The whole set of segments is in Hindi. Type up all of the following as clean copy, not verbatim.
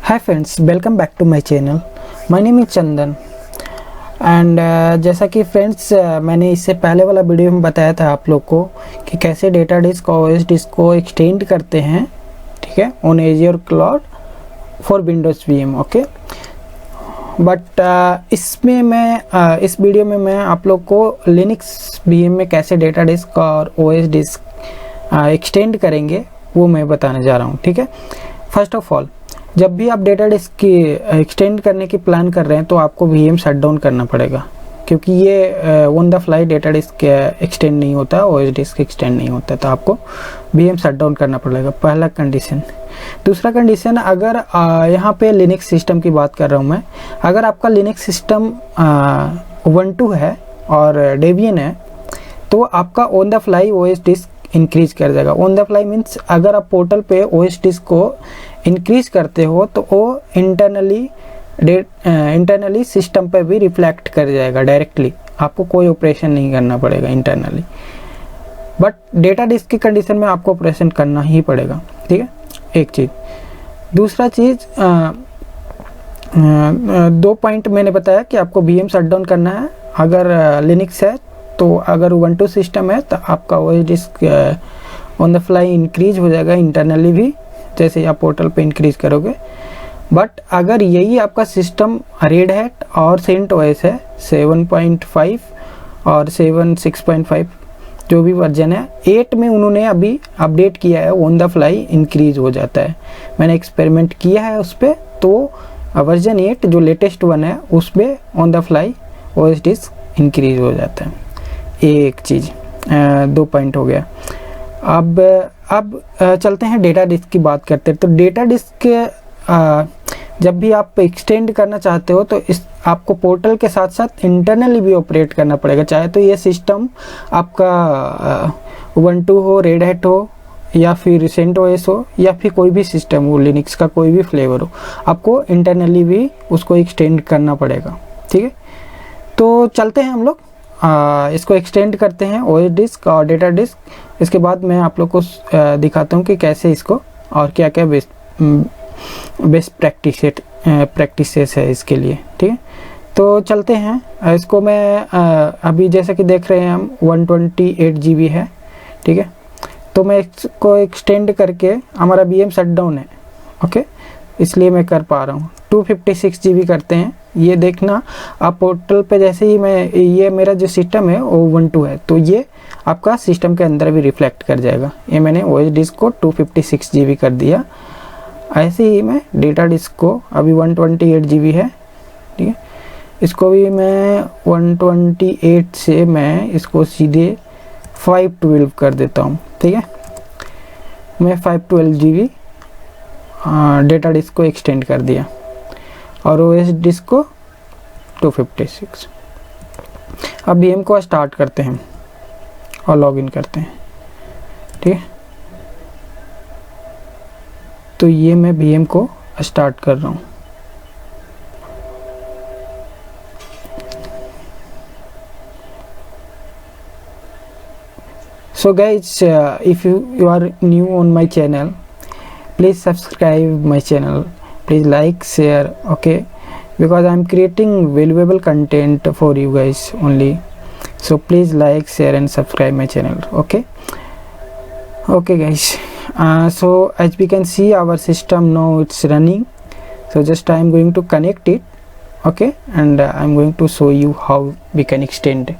Hi friends, welcome back to my channel. My name is Chandan and जैसा कि फ्रेंड्स मैंने इससे पहले वाला वीडियो में बताया था आप लोग को कि कैसे डेटा डिस्क और ओएस डिस्क को एक्सटेंड करते हैं, ठीक है, on Azure cloud for Windows VM. Okay, but इसमें मैं इस वीडियो में मैं आप लोग को लिनक्स वीएम में कैसे डेटा डिस्क और ओएस डिस्क एक्सटेंड करेंगे वो मैं बताने जा रहा हूँ, ठीक है। फर्स्ट ऑफ ऑल, जब भी आप डेटा डिस्क की एक्सटेंड करने की प्लान कर रहे हैं तो आपको वीएम शट डाउन करना पड़ेगा, क्योंकि ये on the fly data disk extend नहीं होता, ओएस डिस्क एक्सटेंड नहीं होता, तो आपको वीएम शट डाउन करना पड़ेगा, पहला कंडीशन। दूसरा कंडीशन, अगर यहाँ पे लिनक्स सिस्टम की बात कर रहा हूँ मैं, अगर आपका लिनक्स सिस्टम उबुंटू है और डेबियन है तो आपका on the fly OS disk increase कर जाएगा। ऑन द फ्लाई मीन्स अगर आप पोर्टल पे ओएस डिस्क को इंक्रीज करते हो तो वो इंटरनली सिस्टम पे भी रिफ्लेक्ट कर जाएगा डायरेक्टली, आपको कोई ऑपरेशन नहीं करना पड़ेगा इंटरनली। बट डेटा डिस्क की कंडीशन में आपको ऑपरेशन करना ही पड़ेगा, ठीक है, एक चीज़। दूसरा चीज़, दो पॉइंट मैंने बताया कि आपको वीएम शट डाउन करना है अगर लिनक्स है, तो अगर उबुंटू सिस्टम है तो आपका OS disk on the fly increase हो जाएगा इंटरनली भी, जैसे आप पोर्टल पे इंक्रीज करोगे। बट अगर यही आपका सिस्टम रेड हैट और सेंट ओएस है 7.5 और 6.5 जो भी वर्जन है, 8 में उन्होंने अभी अपडेट किया है, ऑन द फ्लाई इंक्रीज हो जाता है। मैंने एक्सपेरिमेंट किया है उस पर, तो वर्जन 8 जो लेटेस्ट वन है उस पर on the fly OS disk increase हो जाता है। एक चीज़, दो पॉइंट हो गया। अब चलते हैं डेटा डिस्क की बात करते हैं। तो डेटा डिस्क जब भी आप एक्सटेंड करना चाहते हो तो इस आपको पोर्टल के साथ साथ इंटरनली भी ऑपरेट करना पड़ेगा, चाहे तो ये सिस्टम आपका उबुंटू हो, रेड हैट हो, या फिर सेंट ओएस हो, या फिर कोई भी सिस्टम हो, लिनक्स का कोई भी फ्लेवर हो, आपको इंटरनली भी उसको एक्सटेंड करना पड़ेगा, ठीक है। तो चलते हैं हम लोग इसको एक्सटेंड करते हैं ओएस डिस्क और डेटा डिस्क। इसके बाद मैं आप लोग को दिखाता हूँ कि कैसे इसको और क्या क्या बेस्ट प्रैक्टिसेस है इसके लिए, ठीक है। तो चलते हैं, इसको मैं अभी जैसा कि देख रहे हैं हम 128 GB है, ठीक है। तो मैं इसको एक्सटेंड करके, हमारा वीएम शट डाउन है, ओके, इसलिए मैं कर पा रहा हूँ। 256 GB करते हैं। ये देखना आप पोर्टल पे, जैसे ही मैं, ये मेरा जो सिस्टम है वो उबुंटू है, तो ये आपका सिस्टम के अंदर भी रिफ्लेक्ट कर जाएगा। ये मैंने ओएस डिस्क को 256 GB कर दिया। ऐसे ही मैं डेटा डिस्क को, अभी 128 GB है, ठीक है, इसको भी मैं 128 से मैं इसको सीधे 512 कर देता हूँ, ठीक है। मैं 512 GB डेटा डिस्क को एक्सटेंड कर दिया और ओएस डिस्क को 256। अब वीएम को स्टार्ट करते हैं और लॉगिन करते हैं, ठीक है। तो ये मैं वीएम को स्टार्ट कर रहा हूँ। So guys, if you are new on my channel, please subscribe my channel, please like, share, okay, because I am creating valuable content for you guys only, so please like, share and subscribe my channel, okay guys. So as we can see, our system now it's running, so just I am going to connect it, okay, and I am going to show you how we can extend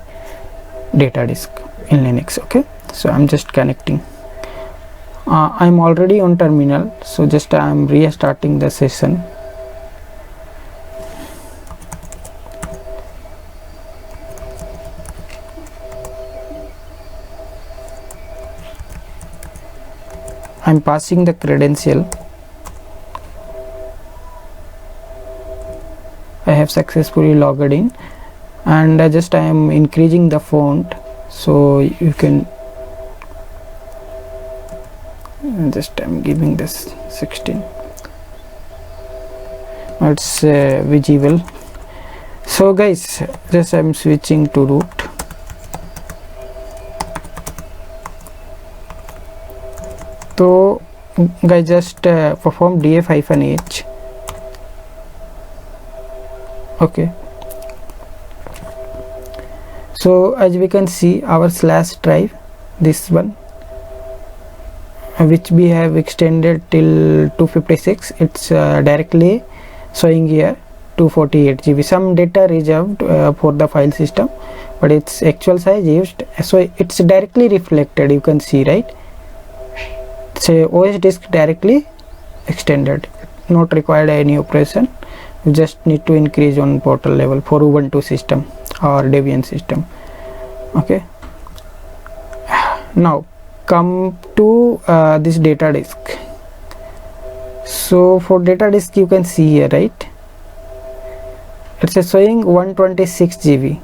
data disk in Linux, okay. So I'm just connecting. I'm already on terminal, so just I'm restarting the session. I'm passing the credential. I have successfully logged in, and just I am increasing the font so you can, just I'm giving this 16. It's visible. So guys, just I'm switching to root. तो guys, just perform df-h Okay, so as we can see our slash drive, this one which we have extended till 256, it's directly showing here 248 GB. Some data reserved for the file system, but its actual size used, so it's directly reflected, you can see, right? So OS disk directly extended, not required any operation. You just need to increase on portal level for Ubuntu system or Debian system. Okay, now come to this data disk. So for data disk, you can see here, right, it's showing 126 GB,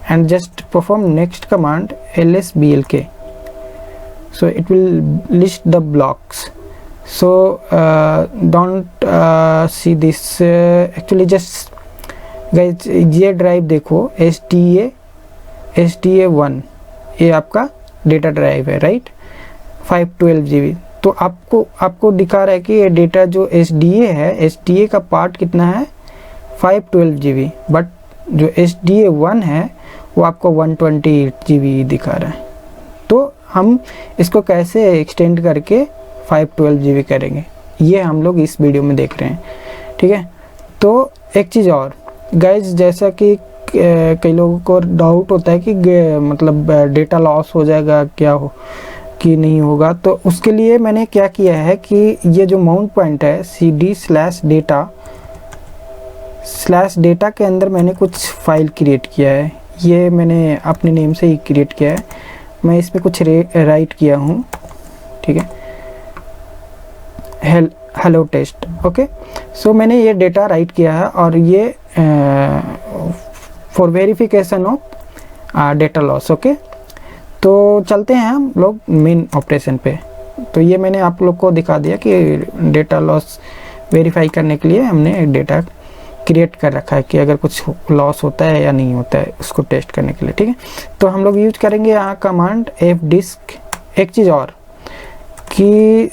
and just perform next command lsblk, so it will list the blocks. So don't see this, actually just guys ये ड्राइव देखो SDA1, ये आपका डेटा ड्राइव है, राइट, 512 GB। तो आपको दिखा रहा है कि ये डेटा जो SDA है, SDA का पार्ट कितना है 512 GB, बट जो SDA1 है वो आपको 128 GB दिखा रहा है। तो हम इसको कैसे एक्सटेंड करके 512 GB करेंगे, ये हम लोग इस वीडियो में देख रहे हैं, ठीक है। तो एक चीज़ और गाइज, जैसा कि कई लोगों को डाउट होता है कि मतलब डेटा लॉस हो जाएगा क्या हो कि नहीं होगा, तो उसके लिए मैंने क्या किया है कि ये जो माउंट पॉइंट है cd/data के अंदर मैंने कुछ फाइल क्रिएट किया है, ये मैंने अपने नेम से ही क्रिएट किया है, मैं इसमें कुछ राइट किया हूँ, ठीक है, हेलो टेस्ट। ओके, सो मैंने ये डेटा राइट किया है और ये for verification of data loss. Okay, तो चलते हैं हम लोग मेन ऑपरेशन पे। तो ये मैंने आप लोग को दिखा दिया कि डेटा लॉस वेरीफाई करने के लिए हमने एक डेटा क्रिएट कर रखा है कि अगर कुछ लॉस होता है या नहीं होता है उसको टेस्ट करने के लिए, ठीक है। तो हम लोग यूज करेंगे यहाँ कमांड fdisk। एक चीज़ और कि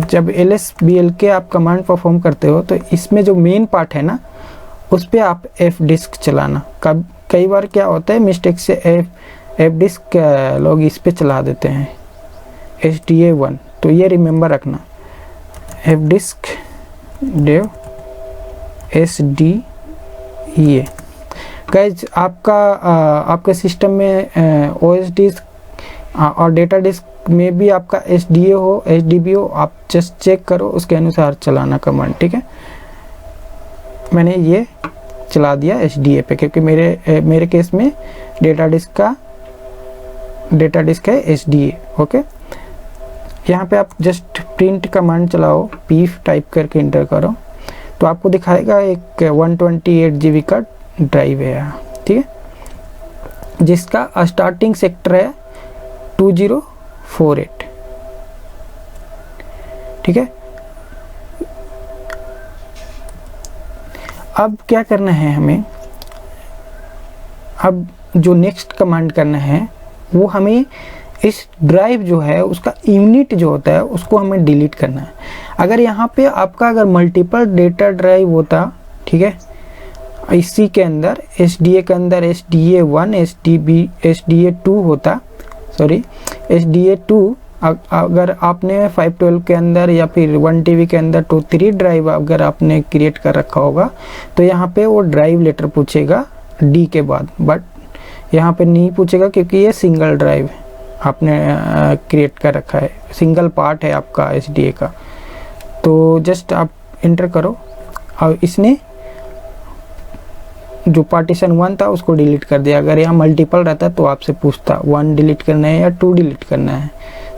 जब lsblk आप कमांड परफॉर्म करते हो तो इसमें जो मेन पार्ट है ना उस पर आप fdisk चलाना। कई बार क्या होता है मिस्टेक से fdisk लोग इस पे चला देते हैं SDA1, तो ये रिमेंबर रखना, fdisk dev SDA। गाइज आपके सिस्टम में OS डिस्क और डेटा डिस्क में भी आपका SDA हो SDB हो, आप जस्ट चेक करो, उसके अनुसार चलाना कमांड, ठीक है। मैंने ये चला दिया SDA पे क्योंकि मेरे केस में डेटा डिस्क है SDA। ओके, यहाँ पे आप जस्ट प्रिंट कमांड चलाओ, पीफ टाइप करके इंटर करो, तो आपको दिखाएगा एक 128 GB का ड्राइव है यहाँ, ठीक है, जिसका स्टार्टिंग सेक्टर है 2048, ठीक है। अब क्या करना है हमें, अब जो नेक्स्ट कमांड करना है वो हमें इस ड्राइव जो है उसका यूनिट जो होता है उसको हमें डिलीट करना है। अगर यहाँ पे आपका अगर मल्टीपल डेटा ड्राइव होता, ठीक है, इसी के अंदर SDA के अंदर SDA1 SDA2 होता, सॉरी SDA2, अगर आपने 512 के अंदर या फिर 1 TB के अंदर 2-3 ड्राइव अगर आपने क्रिएट कर रखा होगा तो यहाँ पे वो ड्राइव लेटर पूछेगा D के बाद, बट यहाँ पे नहीं पूछेगा क्योंकि ये सिंगल ड्राइव आपने क्रिएट कर रखा है, सिंगल पार्ट है आपका SDA का। तो जस्ट आप इंटर करो और इसने जो पार्टीशन 1 था उसको डिलीट कर दिया। अगर यहाँ मल्टीपल रहता तो आपसे पूछता 1 डिलीट करना है या 2 डिलीट करना है,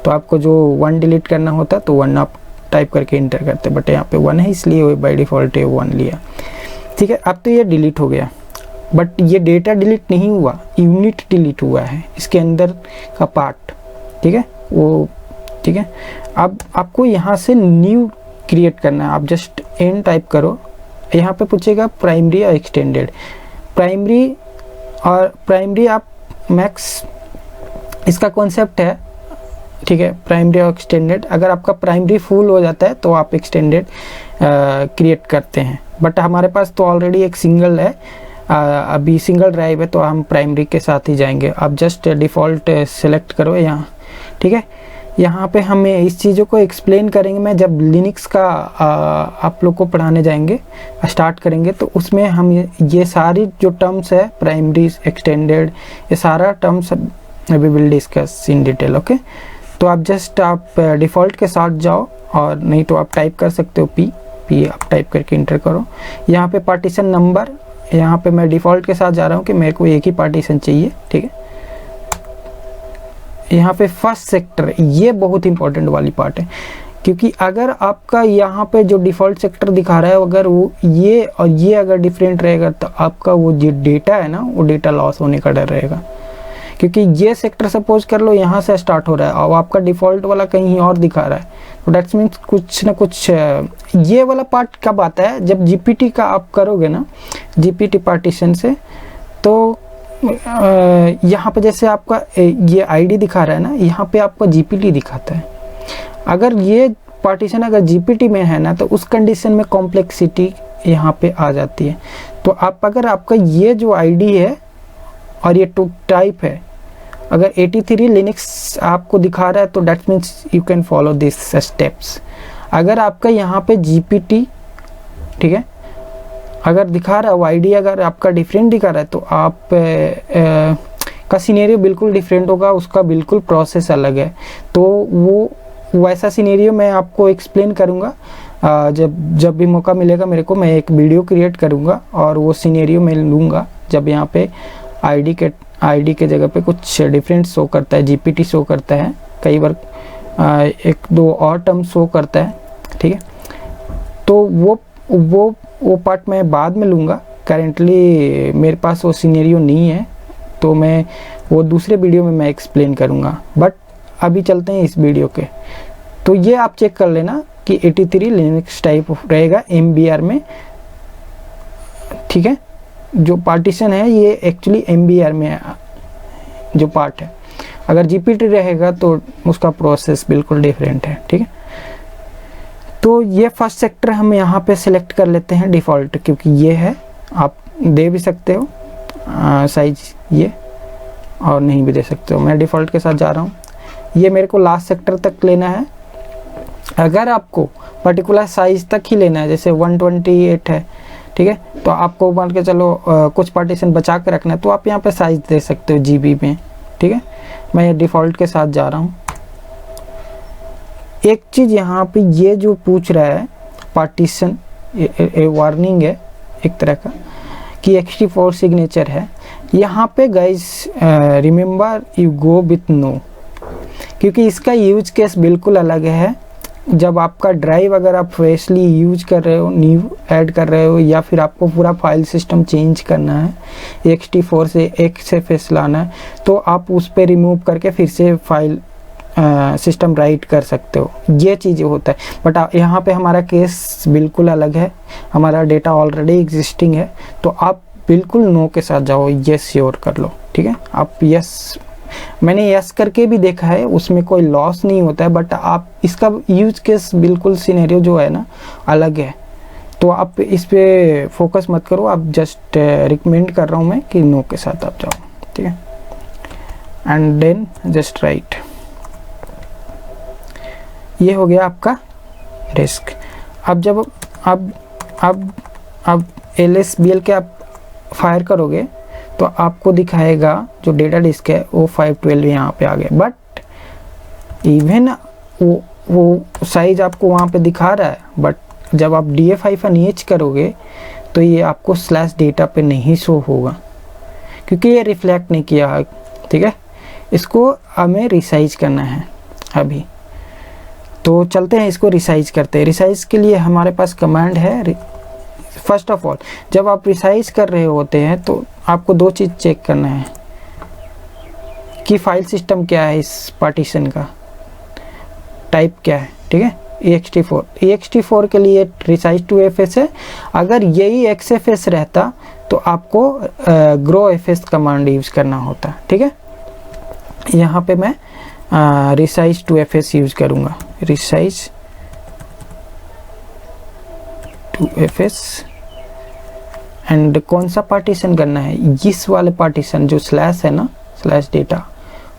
तो आपको जो 1 डिलीट करना होता तो 1 आप टाइप करके इंटर करते, बट यहाँ पे 1 है इसलिए बाय डिफ़ॉल्ट 1 लिया, ठीक है। अब तो ये डिलीट हो गया, बट ये डेटा डिलीट नहीं हुआ, यूनिट डिलीट हुआ है, इसके अंदर का पार्ट, ठीक है, वो, ठीक है। अब आपको यहाँ से न्यू क्रिएट करना है, आप जस्ट एन टाइप करो, यहाँ पे पूछेगा प्राइमरी या एक्सटेंडेड। प्राइमरी आप मैक्स, इसका कॉन्सेप्ट है ठीक है, प्राइमरी और एक्सटेंडेड। अगर आपका प्राइमरी फुल हो जाता है तो आप एक्सटेंडेड क्रिएट करते हैं, बट हमारे पास तो ऑलरेडी एक सिंगल है, अभी सिंगल ड्राइव है, तो हम प्राइमरी के साथ ही जाएंगे। आप जस्ट डिफ़ॉल्ट सेलेक्ट करो यहाँ, ठीक है। यहाँ पे हमें इस चीज़ों को एक्सप्लेन करेंगे, मैं जब लिनक्स का आप लोग को पढ़ाने जाएंगे, स्टार्ट करेंगे, तो उसमें हम ये सारी जो टर्म्स है, प्राइमरी, एक्सटेंडेड, ये सारा terms we will discuss in detail. Okay, तो आप जस्ट आप डिफ़ॉल्ट के साथ जाओ, और नहीं तो आप टाइप कर सकते हो पी आप टाइप करके इंटर करो। यहाँ पे पार्टीशन नंबर, यहाँ पे मैं डिफ़ॉल्ट के साथ जा रहा हूँ कि मेरे को एक ही पार्टीशन चाहिए, ठीक है। यहाँ पे फर्स्ट सेक्टर, ये बहुत इंपॉर्टेंट वाली पार्ट है, क्योंकि अगर आपका यहाँ पे जो डिफ़ॉल्ट सेक्टर दिखा रहा है, अगर वो ये और ये अगर डिफरेंट रहेगा, तो आपका वो जो डेटा है ना, वो डेटा लॉस होने का डर रहेगा। क्योंकि ये सेक्टर सपोज कर लो यहाँ से स्टार्ट हो रहा है और आपका डिफ़ॉल्ट वाला कहीं और दिखा रहा है, तो डेट्स मीन्स कुछ ना कुछ। ये वाला पार्ट कब आता है, जब जीपीटी का आप करोगे ना, जीपीटी पार्टीशन से, तो यहाँ पे जैसे आपका ये आईडी दिखा रहा है ना, यहाँ पे आपका जीपीटी दिखाता है। अगर ये पार्टीशन अगर जीपीटी में है ना, तो उस कंडीशन में कॉम्प्लेक्सिटी यहाँ पे आ जाती है। तो आप अगर आपका ये जो आईडी है और ये टाइप है, अगर 83 लिनक्स आपको दिखा रहा है, तो that means you can follow this steps. अगर आपका यहाँ पे जीपीटी, ठीक है, अगर दिखा रहा है वो आईडी, अगर आपका डिफरेंट दिखा रहा है, तो आप का सिनेरियो बिल्कुल डिफरेंट होगा, उसका बिल्कुल प्रोसेस अलग है। तो वो वैसा सिनेरियो मैं आपको एक्सप्लेन करूँगा जब भी मौका मिलेगा मेरे को, मैं एक वीडियो क्रिएट करूँगा और वो सिनेरियो मैं लूँगा, जब यहाँ पे आईडी के जगह पे कुछ डिफरेंट शो करता है, जीपीटी शो करता है, कई बार एक दो और टर्म शो करता है, ठीक है। तो वो पार्ट मैं बाद में लूँगा, करेंटली मेरे पास वो सिनेरियो नहीं है, तो मैं वो दूसरे वीडियो में मैं एक्सप्लेन करूँगा। बट अभी चलते हैं इस वीडियो के। तो ये आप चेक कर लेना कि 83 लिनक्स टाइप रहेगा MBR में, ठीक है। जो पार्टीशन है ये एक्चुअली MBR में जो पार्ट है, अगर जीपीटी रहेगा तो उसका प्रोसेस बिल्कुल डिफरेंट है, ठीक है। तो ये फर्स्ट सेक्टर हम यहाँ पे सिलेक्ट कर लेते हैं डिफ़ॉल्ट, क्योंकि ये है, आप दे भी सकते हो साइज ये, और नहीं भी दे सकते हो। मैं डिफ़ॉल्ट के साथ जा रहा हूँ, ये मेरे को लास्ट सेक्टर तक लेना है। अगर आपको पर्टिकुलर साइज तक ही लेना है, जैसे 128 है, ठीक है, तो आपको मान के चलो कुछ पार्टीशन बचा के रखना है, तो आप यहाँ पे साइज दे सकते हो जीबी में, ठीक है। मैं डिफ़ॉल्ट के साथ जा रहा हूँ। एक चीज़ यहाँ पे ये जो पूछ रहा है पार्टीशन, ये वार्निंग है एक तरह का कि 64 सिग्नेचर है। यहाँ पे guys remember you go with no, क्योंकि इसका यूज केस बिल्कुल अलग है। जब आपका ड्राइव अगर आप फ्रेशली यूज कर रहे हो, न्यू ऐड कर रहे हो, या फिर आपको पूरा फाइल सिस्टम चेंज करना है, 64 से XFS लाना है, तो आप उस पर रिमूव करके फिर से फाइल सिस्टम राइट कर सकते हो। ये चीज़ें होता है, बट यहाँ पे हमारा केस बिल्कुल अलग है, हमारा डेटा ऑलरेडी एग्जिस्टिंग है, तो आप बिल्कुल नो के साथ जाओ, यस श्योर कर लो, ठीक है। आप यस, मैंने यस करके भी देखा है, उसमें कोई लॉस नहीं होता है, बट आप इसका यूज केस बिल्कुल सिनेरियो जो है ना अलग है, तो आप इस पे फोकस मत करो। आप जस्ट रिकमेंड कर रहा हूँ मैं कि नो के साथ आप जाओ, ठीक है। एंड देन जस्ट राइट, ये हो गया आपका डिस्क। अब जब अब LSBL के आप फायर करोगे, तो आपको दिखाएगा जो डेटा डिस्क है वो 512 यहाँ पे आ गया, बट इवन वो साइज आपको वहाँ पे दिखा रहा है, बट जब आप DF-H करोगे तो ये आपको /data पे नहीं शो होगा, क्योंकि ये रिफ्लेक्ट नहीं किया है, ठीक है। इसको हमें रिसाइज करना है अभी, तो चलते हैं इसको रिसाइज करते हैं। रिसाइज के लिए हमारे पास कमांड है। फर्स्ट ऑफ ऑल जब आप रिसाइज कर रहे होते हैं तो आपको दो चीज़ चेक करना है कि फाइल सिस्टम क्या है, इस पार्टीशन का टाइप क्या है, ठीक है। ext4 के लिए रिसाइज टू FS है। अगर यही XFS रहता तो आपको GrowFS कमांड यूज़ करना होता, ठीक है। यहाँ पे मैं रिसाइज टू एफएस यूज करूँगा, रिसाइज टू एफएस। एंड कौन सा पार्टीशन करना है, इस वाले पार्टीशन जो स्लैश है ना, स्लैश डेटा,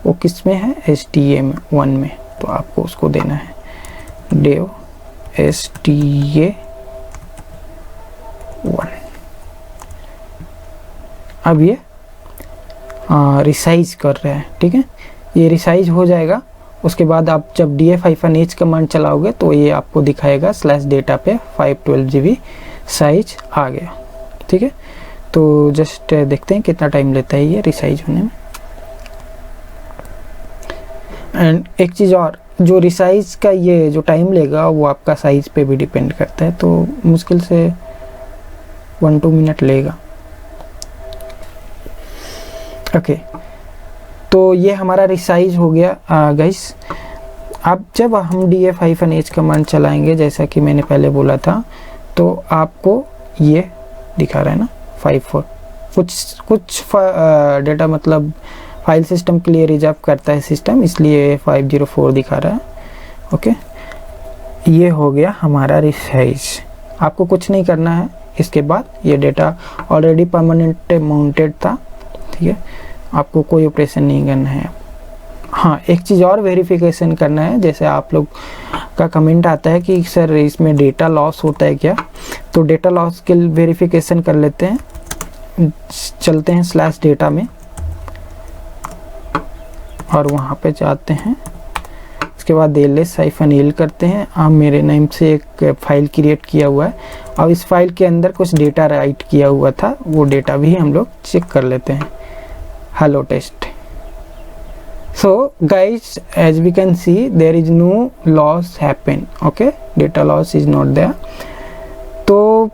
वो किस में है, HTA1 में, तो आपको उसको देना है dev HTA1। अब ये रिसाइज कर रहे हैं, ठीक है, ये रिसाइज हो जाएगा। उसके बाद आप जब df-h कमांड चलाओगे तो ये आपको दिखाएगा स्लैश डेटा पे 512 GB साइज आ गया, ठीक है। तो जस्ट देखते हैं कितना टाइम लेता है ये रिसाइज होने में। एंड एक चीज़ और, जो रिसाइज का ये जो टाइम लेगा वो आपका साइज पे भी डिपेंड करता है, तो मुश्किल से 1-2 मिनट लेगा। ओके, तो ये हमारा रिसाइज हो गया गाइस। अब जब हम df-h कमांड चलाएंगे, जैसा कि मैंने पहले बोला था, तो आपको ये दिखा रहा है ना 54, कुछ डेटा मतलब फाइल सिस्टम के लिए रिजर्व करता है सिस्टम, इसलिए 504 दिखा रहा है। ओके, ये हो गया हमारा रिसाइज। आपको कुछ नहीं करना है इसके बाद, ये डेटा ऑलरेडी परमानेंट माउंटेड था, ठीक है, आपको कोई ऑपरेशन नहीं करना है। हाँ, एक चीज़ और वेरिफिकेशन करना है, जैसे आप लोग का कमेंट आता है कि सर इसमें डेटा लॉस होता है क्या, तो डेटा लॉस के वेरिफिकेशन कर लेते हैं। चलते हैं स्लैश डेटा में और वहाँ पे जाते हैं, उसके बाद ls-l करते हैं। आप मेरे नेम से एक फाइल क्रिएट किया हुआ है और इस फाइल के अंदर कुछ डेटा राइट किया हुआ था, वो डेटा भी हम लोग चेक कर लेते हैं, hello test. So guys, as we can see, there is no loss happen, okay, data loss is not there। तो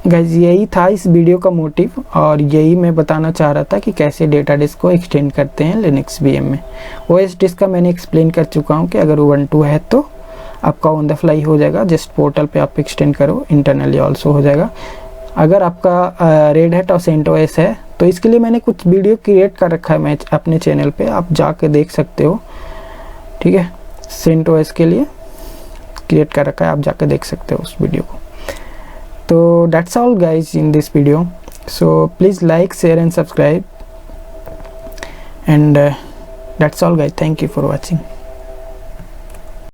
गाइज यही था इस वीडियो का मोटिव, और यही मैं बताना चाह रहा था कि कैसे डेटा डिस्क को एक्सटेंड करते हैं लिनक्स VM में। OS डिस्क का मैंने एक्सप्लेन कर चुका हूँ कि अगर Ubuntu है तो आपका ऑन द फ्लाई हो जाएगा, जस्ट पोर्टल पे आप एक्सटेंड करो, इंटरनली ऑल्सो हो जाएगा। अगर आपका रेड हैट और CentOS है तो इसके लिए मैंने कुछ वीडियो क्रिएट कर रखा है मैं अपने चैनल पे, आप जाके देख सकते हो, ठीक है। CentOS के लिए क्रिएट कर रखा है, आप जाके देख सकते हो उस वीडियो को। तो that's all guys in this video, so please like, share and subscribe, and that's all guys, thank you for watching।